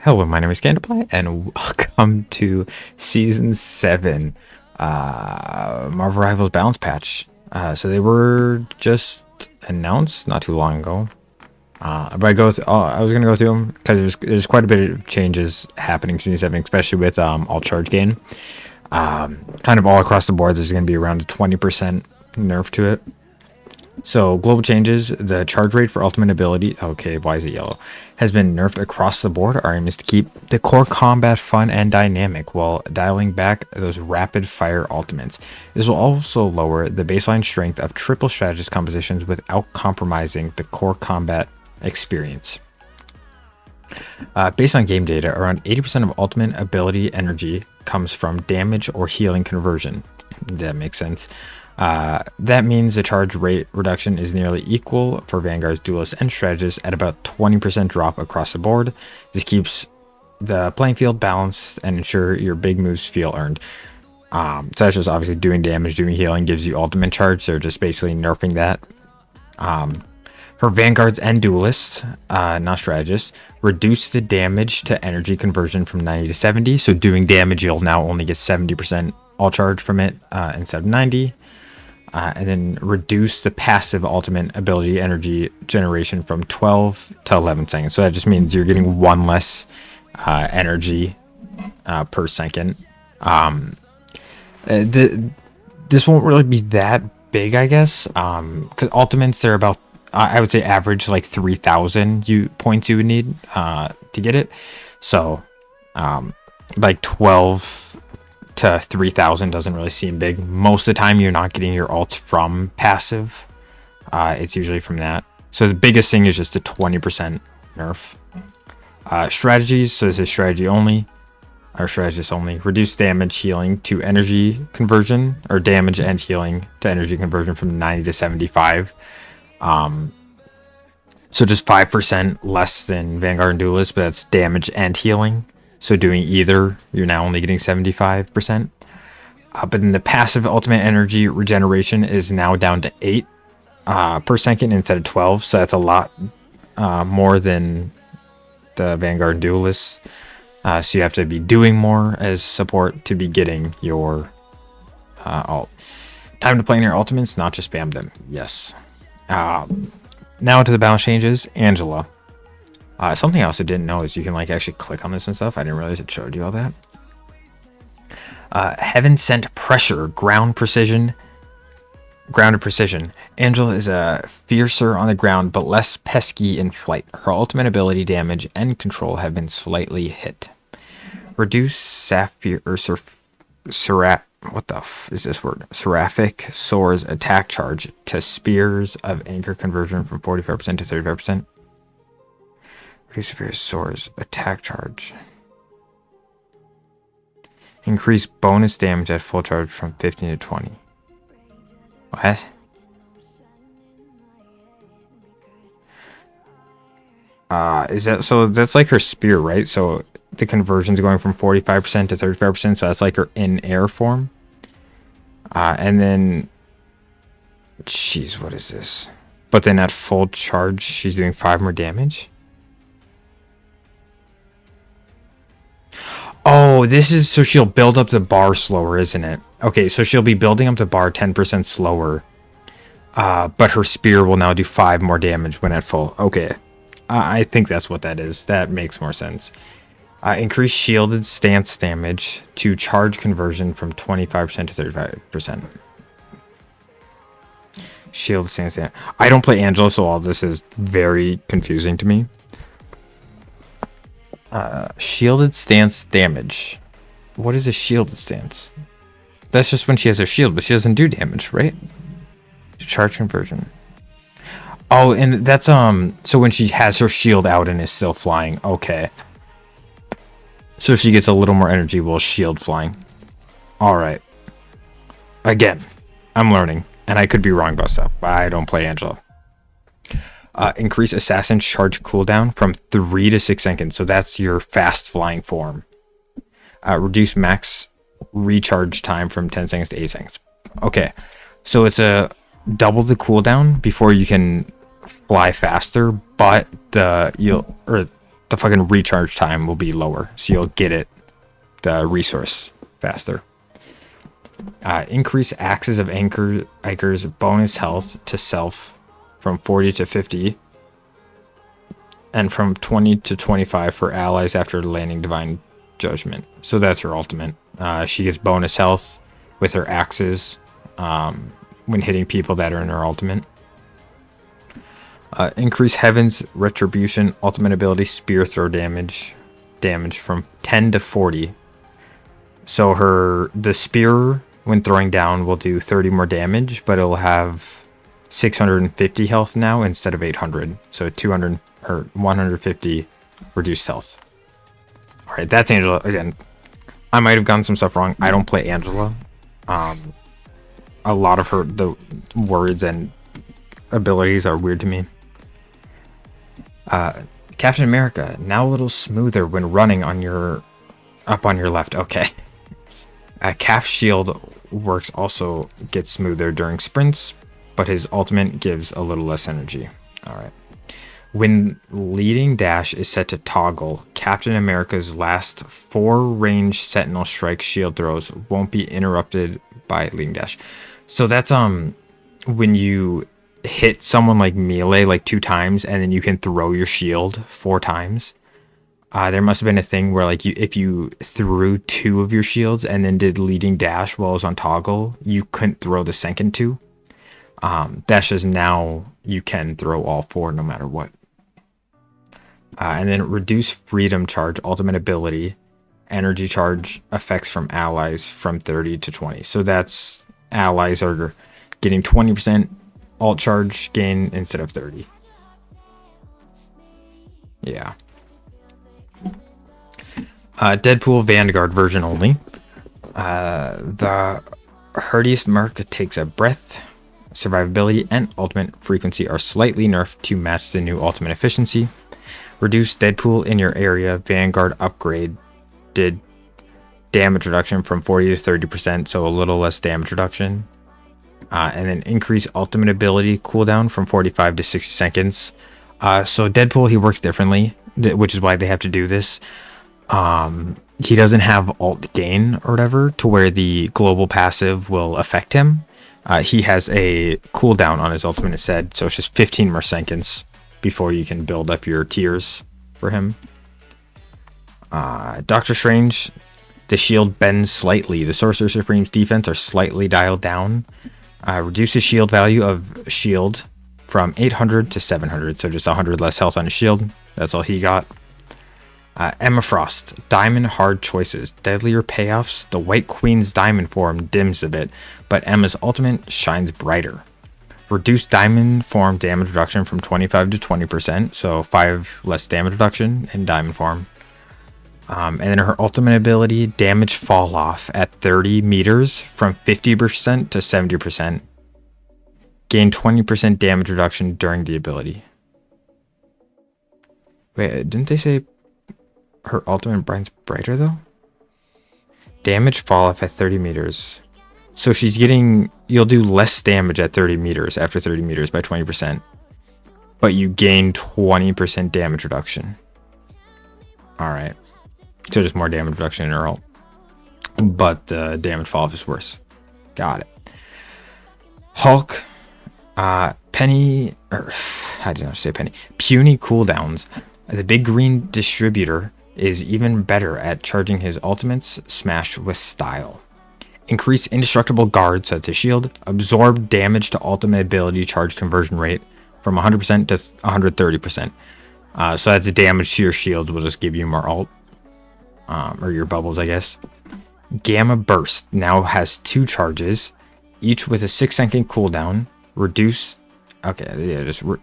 Hello, my name is Candaplay, and welcome to Season 7 Marvel Rivals Balance Patch. So they were just announced not too long ago. But I was going to go through them because there's quite a bit of changes happening in Season 7, especially with all charge gain. Kind of all across the board, there's going to be around a 20% nerf to it. So global changes, the charge rate for ultimate ability, okay, why is it yellow, has been nerfed across the board. Our aim is to keep the core combat fun and dynamic while dialing back those rapid fire ultimates. This will also lower the baseline strength of triple strategist compositions without compromising the core combat experience. Based on game data, around 80% of ultimate ability energy comes from damage or healing conversion. That makes sense. That means the charge rate reduction is nearly equal for Vanguard's duelists and strategists at about 20% drop across the board. This keeps the playing field balanced and ensure your big moves feel earned. So that's just obviously doing damage, doing healing gives you ultimate charge. They're just basically nerfing that. For Vanguards and duelists, not strategists, reduce the damage to energy conversion from 90 to 70. So doing damage, you'll now only get 70% all charge from it instead of 90. And then reduce the passive ultimate ability energy generation from 12 to 11 seconds. So that just means you're getting one less energy per second. This won't really be that big, I guess, because ultimates, they're about, I would say, average like 3,000 points you would need to get it. So like 12 to 3,000 doesn't really seem big. Most of the time you're not getting your ults from passive. It's usually from that. So the biggest thing is just a 20% nerf. Strategies, so this is strategy only, or strategist only. Reduce damage healing to energy conversion, or damage and healing to energy conversion from 90 to 75. So just 5% less than Vanguard and Duelist, but that's damage and healing. So doing either, you're now only getting 75%. But then the passive ultimate energy regeneration is now down to 8 per second instead of 12. So that's a lot more than the Vanguard Duelist. So you have to be doing more as support to be getting your ult. Time to play in your ultimates, not just spam them. Yes. Now to the balance changes. Angela. Something I also didn't know is you can like actually click on this and stuff. I didn't realize it showed you all that. Heaven Sent Pressure, grounded precision. Angela is a fiercer on the ground, but less pesky in flight. Her ultimate ability, damage, and control have been slightly hit. Reduce Sapphire or what the f is this word? Seraphic Soar's attack charge to spears of anchor conversion from 45% to 35%. Reduce Soar's attack charge. Increase bonus damage at full charge from 15 to 20. What? Is that so? That's like her spear, right? So the conversion's going from 45% to 35%. So that's like her in air form. And then, jeez, what is this? But then at full charge, she's doing 5 more damage. Oh, this is so she'll build up the bar slower, isn't it? Okay, so she'll be building up the bar 10% slower. But her spear will now do 5 more damage when at full. Okay, I think that's what that is. That makes more sense. Increase shielded stance damage to charge conversion from 25% to 35%. Shielded stance damage. I don't play Angela, so all this is very confusing to me. Shielded stance damage. What is a shielded stance? That's just when she has her shield, but she doesn't do damage, right? Charge conversion. Oh, and that's so when she has her shield out and is still flying. Okay. So she gets a little more energy while shield flying. All right. Again, I'm learning, and I could be wrong about stuff, but I don't play Angela. Increase assassin charge cooldown from 3 to 6 seconds. So that's your fast flying form. Reduce max recharge time from 10 seconds to 8 seconds. Okay, so it's a double the cooldown before you can fly faster, but the the fucking recharge time will be lower, so you'll get it, the resource, faster. Increase Axes of Iker's bonus health to self from 40 to 50, and from 20 to 25 for allies after landing Divine Judgment. So that's her ultimate. She gets bonus health with her axes when hitting people that are in her ultimate. Increase Heaven's Retribution ultimate ability spear throw damage from 10 to 40. So the spear when throwing down will do 30 more damage, but it'll have 650 health now instead of 800. So 200 or 150 reduced health. All right, that's Angela again. I might have gotten some stuff wrong. I don't play Angela. A lot of the words and abilities are weird to me. Captain America, now a little smoother when running up on your left. Okay. Cap's shield works also gets smoother during sprints, but his ultimate gives a little less energy. All right. When leading dash is set to toggle, Captain America's last 4 range sentinel strike shield throws won't be interrupted by leading dash. So that's when you hit someone like melee like 2 times and then you can throw your shield 4 times. There must have been a thing where like if you threw 2 of your shields and then did leading dash while it was on toggle, you couldn't throw the second 2. That's just now you can throw all 4 no matter what. And then reduce freedom charge ultimate ability energy charge effects from allies from 30 to 20. So that's allies are getting 20% alt charge gain instead of 30. Yeah. Deadpool Vanguard version only. The Hardiest Mark takes a breath. Survivability and ultimate frequency are slightly nerfed to match the new ultimate efficiency. Reduce Deadpool in your area. Vanguard upgrade did damage reduction from 40 to 30%, so a little less damage reduction. And then increase ultimate ability cooldown from 45 to 60 seconds. So Deadpool, he works differently, which is why they have to do this. He doesn't have alt gain or whatever to where the global passive will affect him. He has a cooldown on his ultimate instead, so it's just 15 more seconds before you can build up your tiers for him. Doctor Strange, the shield bends slightly. The Sorcerer Supreme's defense are slightly dialed down. Reduces shield value of shield from 800 to 700, so just 100 less health on his shield. That's all he got. Emma Frost, Diamond Hard Choices, Deadlier Payoffs. The White Queen's Diamond form dims a bit, but Emma's ultimate shines brighter. Reduce Diamond form damage reduction from 25 to 20%, so 5 less damage reduction in Diamond form. And then her ultimate ability, Damage Fall Off at 30 meters from 50% to 70%. Gain 20% damage reduction during the ability. Wait, didn't they say her ultimate brightens brighter though? Damage Fall Off at 30 meters. So you'll do less damage at 30 meters after 30 meters by 20%. But you gain 20% damage reduction. Alright. So just more damage reduction in her ult. But damage fall off is worse. Got it. Hulk. Penny. How did I say Penny? Puny cooldowns. The big green distributor is even better at charging his ultimates smashed with style. Increase indestructible guard, so that's his shield. Absorb damage to ultimate ability charge conversion rate from 100% to 130%. So that's a damage to your shields will just give you more ult. Or your bubbles, I guess. Gamma Burst now has 2 charges, each with a 6-second cooldown. Reduce. Okay, yeah, just with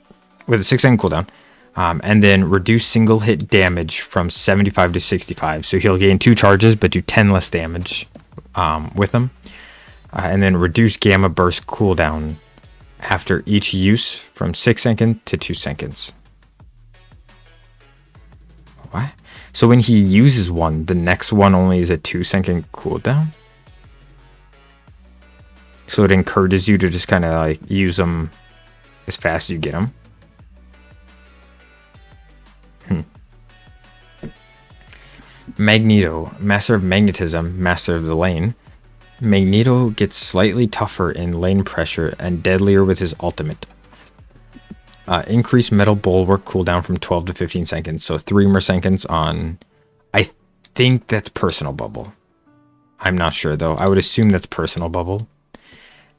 a 6-second cooldown. And then reduce single hit damage from 75 to 65. So he'll gain 2 charges, but do 10 less damage with them. And then reduce Gamma Burst cooldown after each use from 6 seconds to 2 seconds. What? So when he uses one, the next one only is a 2-second cooldown? So it encourages you to just kind of like use them as fast as you get them. Magneto, master of magnetism, master of the lane. Magneto gets slightly tougher in lane pressure and deadlier with his ultimate. Increase metal bulwark cooldown from 12 to 15 seconds. So 3 more seconds on... I think that's personal bubble. I'm not sure though. I would assume that's personal bubble.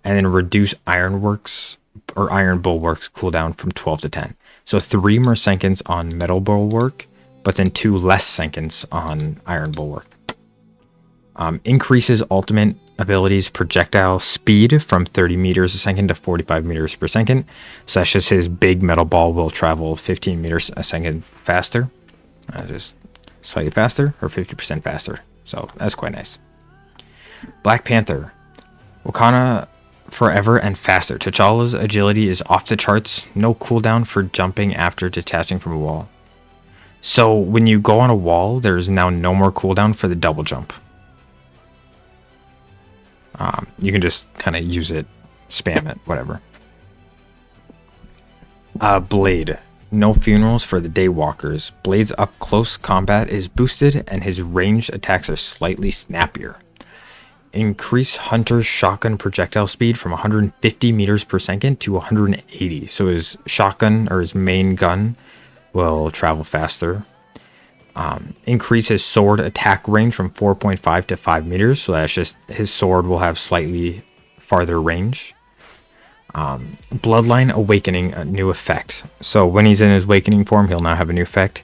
And then reduce ironworks or iron bulwarks cooldown from 12 to 10. So 3 more seconds on metal bulwark, but then 2 less seconds on iron bulwark. Increases ultimate abilities projectile speed from 30 meters a second to 45 meters per second. So that's just his big metal ball will travel 15 meters a second faster. Just slightly faster or 50% faster. So that's quite nice. Black Panther. Wakanda forever and faster. T'Challa's agility is off the charts. No cooldown for jumping after detaching from a wall. So when you go on a wall, there's now no more cooldown for the double jump. You can just kind of use it, spam it, whatever. Blade. No funerals for the Daywalkers. Blade's up close combat is boosted and his ranged attacks are slightly snappier. Increase Hunter's shotgun projectile speed from 150 meters per second to 180. So his shotgun or his main gun will travel faster. Increase his sword attack range from 4.5 to 5 meters. So that's just his sword will have slightly farther range. Bloodline Awakening, a new effect. So when he's in his awakening form, he'll now have a new effect.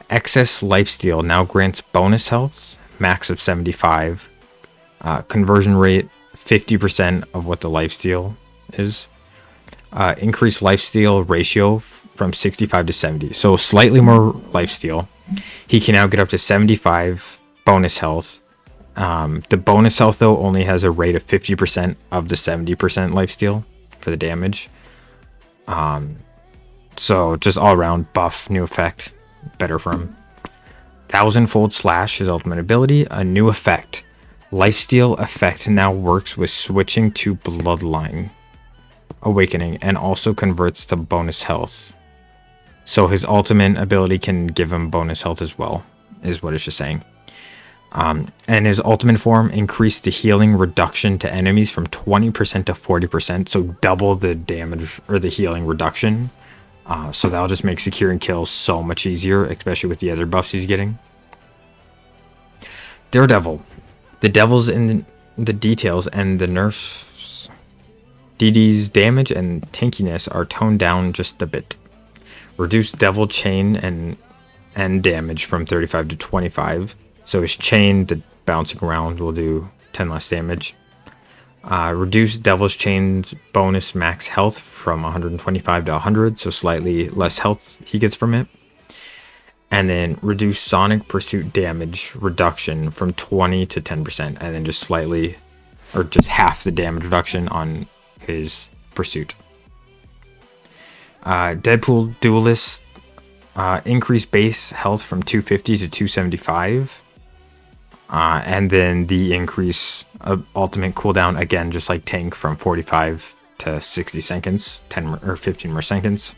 Excess lifesteal now grants bonus health, max of 75. Conversion rate 50% of what the lifesteal is. Increased lifesteal ratio from 65 to 70. So slightly more lifesteal. He can now get up to 75 bonus health. The bonus health though only has a rate of 50% of the 70% lifesteal for the damage. So just all around buff, new effect, better for him. Thousandfold Slash, his ultimate ability, a new effect. Lifesteal effect now works with switching to Bloodline Awakening and also converts to bonus health. So his ultimate ability can give him bonus health as well, is what it's just saying. And his ultimate form increased the healing reduction to enemies from 20% to 40%. So double the damage or the healing reduction. So that'll just make securing kills so much easier, especially with the other buffs he's getting. Daredevil. The devil's in the details and the nerfs. DD's damage and tankiness are toned down just a bit. Reduce devil chain and damage from 35 to 25. So his chain, the bouncing around, will do 10 less damage. Reduce devil's chain's bonus max health from 125 to 100. So slightly less health he gets from it. And then reduce Sonic Pursuit damage reduction from 20 to 10%. And then just slightly, or just half the damage reduction on his Pursuit. Deadpool Duelist. Increase base health from 250 to 275. And then the increase of ultimate cooldown, again, just like Tank, from 45 to 60 seconds. 10 or 15 more seconds.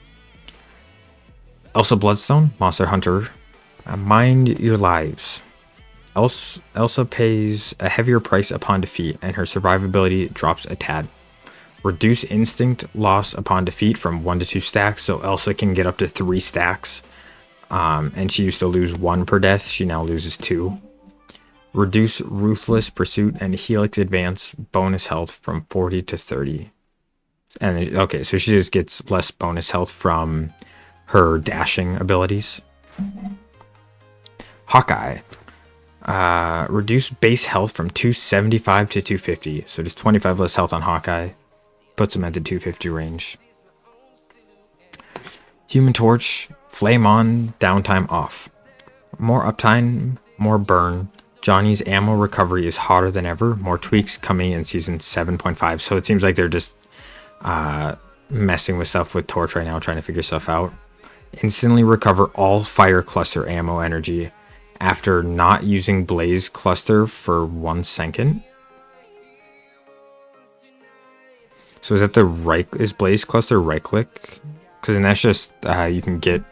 Elsa Bloodstone, Monster Hunter. Mind your lives. Elsa pays a heavier price upon defeat, and her survivability drops a tad. Reduce instinct loss upon defeat from 1 to 2 stacks, so Elsa can get up to 3 stacks. And she used to lose 1 per death, she now loses 2. Reduce Ruthless Pursuit and Helix Advance bonus health from 40 to 30. And okay, so she just gets less bonus health from her dashing abilities. Hawkeye. Reduce base health from 275 to 250. So just 25 less health on Hawkeye. Puts him at the 250 range. Human Torch. Flame on, downtime off. More uptime, more burn. Johnny's ammo recovery is hotter than ever. More tweaks coming in season 7.5. So it seems like they're just messing with stuff with Torch right now, trying to figure stuff out. Instantly recover all fire cluster ammo energy after not using blaze cluster for 1 second. So is that the right, is blaze cluster right click? Because then that's just you can get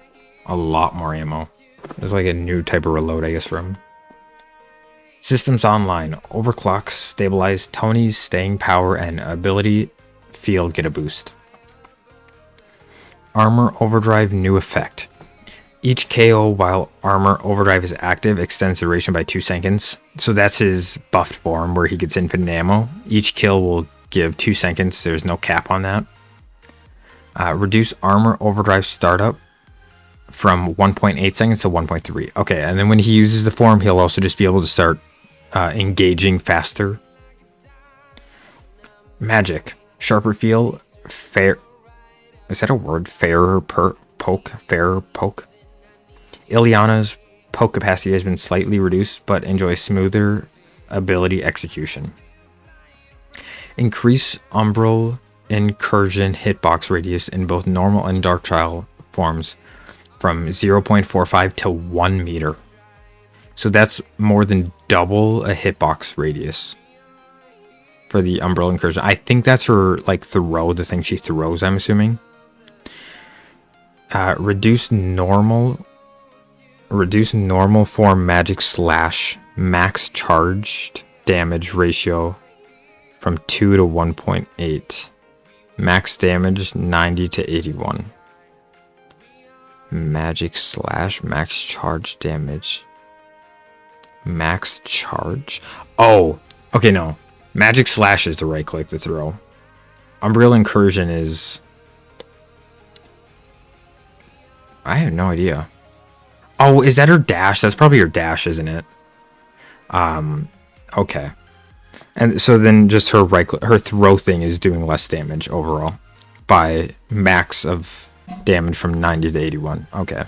a lot more ammo. There's like a new type of reload, I guess, for him. Systems online. Overclock, stabilize, Tony's staying power and ability field get a boost. Armor Overdrive new effect. Each KO while Armor Overdrive is active extends the duration by 2 seconds. So that's his buffed form where he gets infinite ammo. Each kill will give 2 seconds. There's no cap on that. Reduce Armor Overdrive startup from 1.8 seconds to 1.3. Okay, and then when he uses the form, he'll also just be able to start engaging faster. Magic. Sharper feel. Fair. Is that a word? Fairer poke. Fairer poke. Ilyana's poke capacity has been slightly reduced, but enjoys smoother ability execution. Increase Umbral Incursion hitbox radius in both normal and Darkchild forms from 0.45 to 1 meter. So that's more than double a hitbox radius for the Umbral Incursion. I think that's her like throw, the thing she throws, I'm assuming. Reduce normal form magic slash max charged damage ratio from 2 to 1.8. Max damage 90 to 81. Magic slash max charge damage. Max charge? Oh, okay, no. Magic slash is the right click to throw. Umbral Incursion is... I have no idea. Oh, is that her dash? That's probably her dash, isn't it? Okay. And so then just her her throw thing is doing less damage overall by max of damage from 90 to 81. Okay.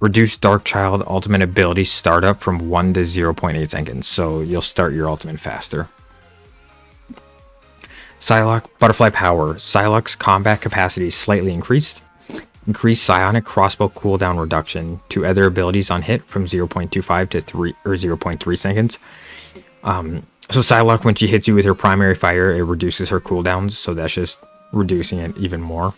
Reduce Darkchild ultimate ability startup from 1 to 0.8 seconds. So you'll start your ultimate faster. Psylocke Butterfly Power. Psylocke's combat capacity is slightly increased. Increase Psionic Crossbow cooldown reduction to other abilities on hit from 0.25 to 3 or 0.3 seconds. So Psylocke, when she hits you with her primary fire, it reduces her cooldowns, so that's just reducing it even more.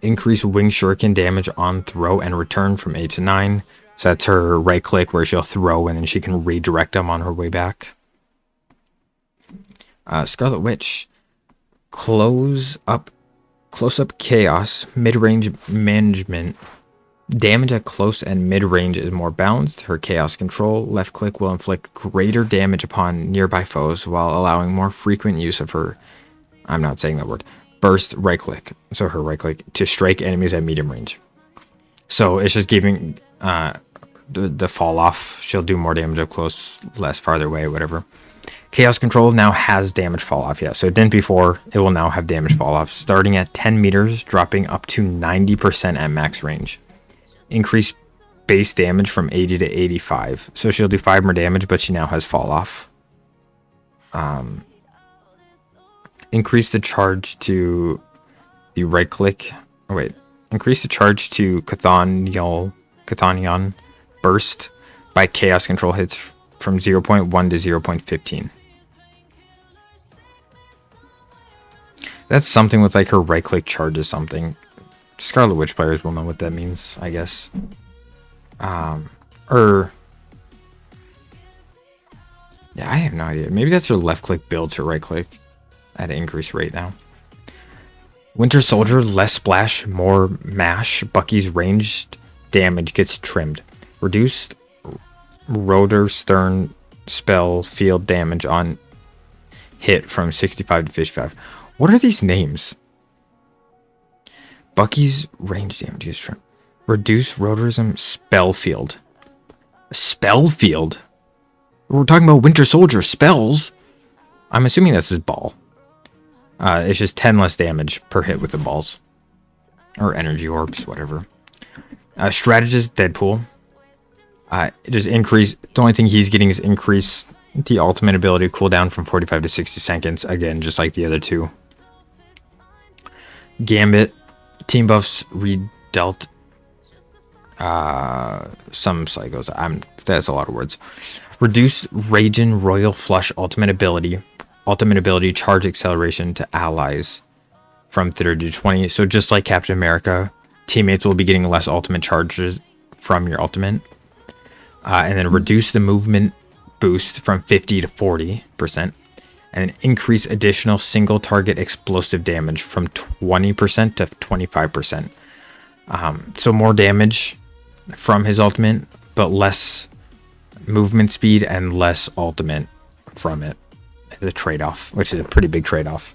Increase Wing Shuriken damage on throw and return from 8 to 9. So that's her right click where she'll throw and then she can redirect them on her way back. Scarlet Witch. Close up chaos, mid-range management. Damage at close and mid-range is more balanced. Her chaos control left click will inflict greater damage upon nearby foes while allowing more frequent use of her, I'm not saying that word, burst right click. So her right click to strike enemies at medium range. So it's just giving the fall off. She'll do more damage up close, less farther away, whatever. Chaos Control now has damage fall off, yeah. So it didn't before, it will now have damage fall off. Starting at 10 meters, dropping up to 90% at max range. Increase base damage from 80 to 85. So she'll do 5 more damage, but she now has fall off. Increase the charge to the right click. Oh, wait. Increase the charge to Chthonian burst by Chaos Control hits from 0.1 to 0.15. That's something with like her right click charges something. Scarlet Witch players will know what that means, I guess. Yeah, I have no idea. Maybe that's her left click builds her right click at an increased rate now. Winter Soldier, less splash, more mash. Bucky's ranged damage gets trimmed. Reduced rotor stern spell field damage on hit from 65 to 55. What are these names? Bucky's range damage gets trimmed. Reduce rotorism spell field. Spell field? We're talking about Winter Soldier spells. I'm assuming that's his ball. It's just 10 less damage per hit with the balls. Or energy orbs, whatever. Strategist Deadpool. Just increase. The only thing he's getting is increase the ultimate ability cooldown from 45 to 60 seconds. Again, just like the other two. Gambit. Team buffs redealt some psychos. That's a lot of words. Reduce Raging Royal Flush ultimate ability. Ultimate ability charge acceleration to allies from 30 to 20. So just like Captain America, teammates will be getting less ultimate charges from your ultimate. and then reduce the movement boost from 50 to 40%, and then increase additional single target explosive damage from 20% to 25%. So more damage from his ultimate, but less movement speed and less ultimate from it. It's a trade-off, which is a pretty big trade-off.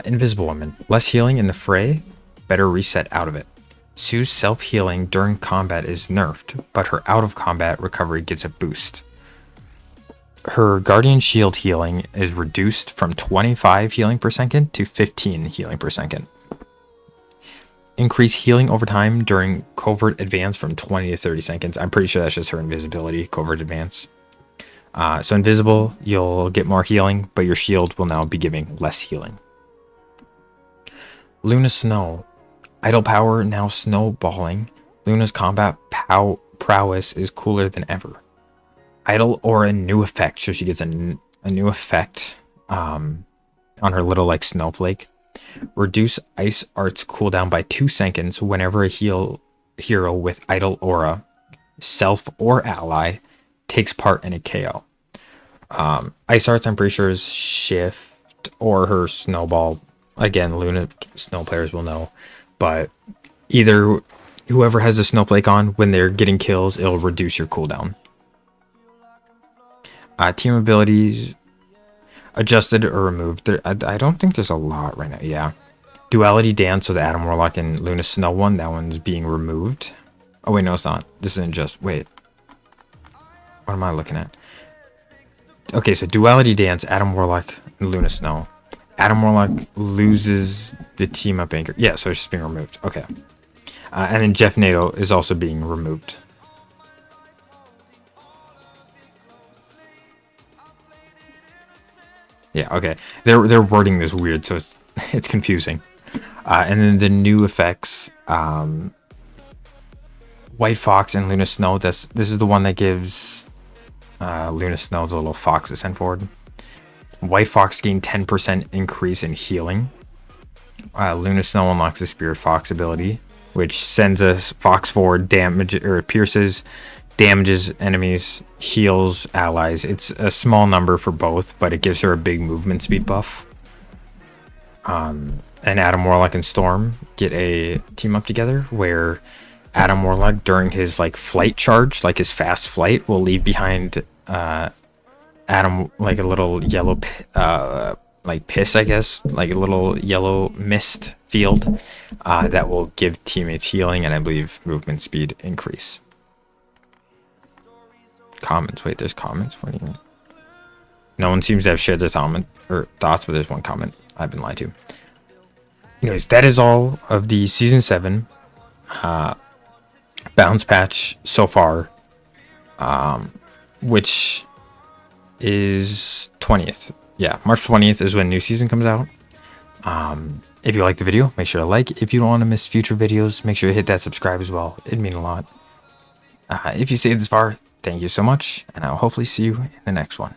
Invisible Woman. Less healing in the fray, better reset out of it. Sue's self-healing during combat is nerfed, but her out-of-combat recovery gets a boost. Her Guardian Shield healing is reduced from 25 healing per second to 15 healing per second. Increase healing over time during Covert Advance from 20 to 30 seconds. I'm pretty sure that's just her invisibility, Covert Advance. So invisible, you'll get more healing, but your shield will now be giving less healing. Luna Snow. Idle power now snowballing. Luna's combat prowess is cooler than ever. Idle Aura new effect. So she gets a new effect on her little like snowflake. Reduce Ice Art's cooldown by 2 seconds whenever a hero with Idle Aura, self or ally, takes part in a KO. Ice Arts, I'm pretty sure, is Shift or her Snowball. Again, Luna Snow players will know. But either whoever has a snowflake on, when they're getting kills, it'll reduce your cooldown. Team abilities adjusted or removed. I don't think there's a lot right now. Yeah. Duality Dance, so the Adam Warlock and Luna Snow one, that one's being removed. Oh, wait, no, it's not. This isn't just... Wait. What am I looking at? Okay, so Duality Dance, Adam Warlock, and Luna Snow. Adam Warlock loses the team up anchor. Yeah, so it's just being removed. Okay. And then Jeff Nato is also being removed. Yeah, okay. They're wording this weird, so it's confusing. And then the new effects, White Fox and Luna Snow. This is the one that gives Luna Snow the little fox to send forward. White Fox gained 10% increase in healing. Luna Snow unlocks the Spirit Fox ability, which sends a fox forward, pierces, damages enemies, heals allies. It's a small number for both, but it gives her a big movement speed buff. And Adam Warlock and Storm get a team up together where Adam Warlock, during his like flight charge, like his fast flight, will leave behind Adam like a little yellow like piss, I guess, like a little yellow mist field that will give teammates healing and I believe movement speed increase. Comments. Wait, there's comments. What do you mean? No one seems to have shared their comment or thoughts, but there's one comment. I've been lied to. Anyways, that is all of the season 7 bounce patch so far, which is 20th. Yeah, March 20th is when new season comes out. If you like the video, make sure to like. If you don't want to miss future videos, make sure to hit that subscribe as well. It'd mean a lot. If you stayed this far, thank you so much, and I'll hopefully see you in the next one.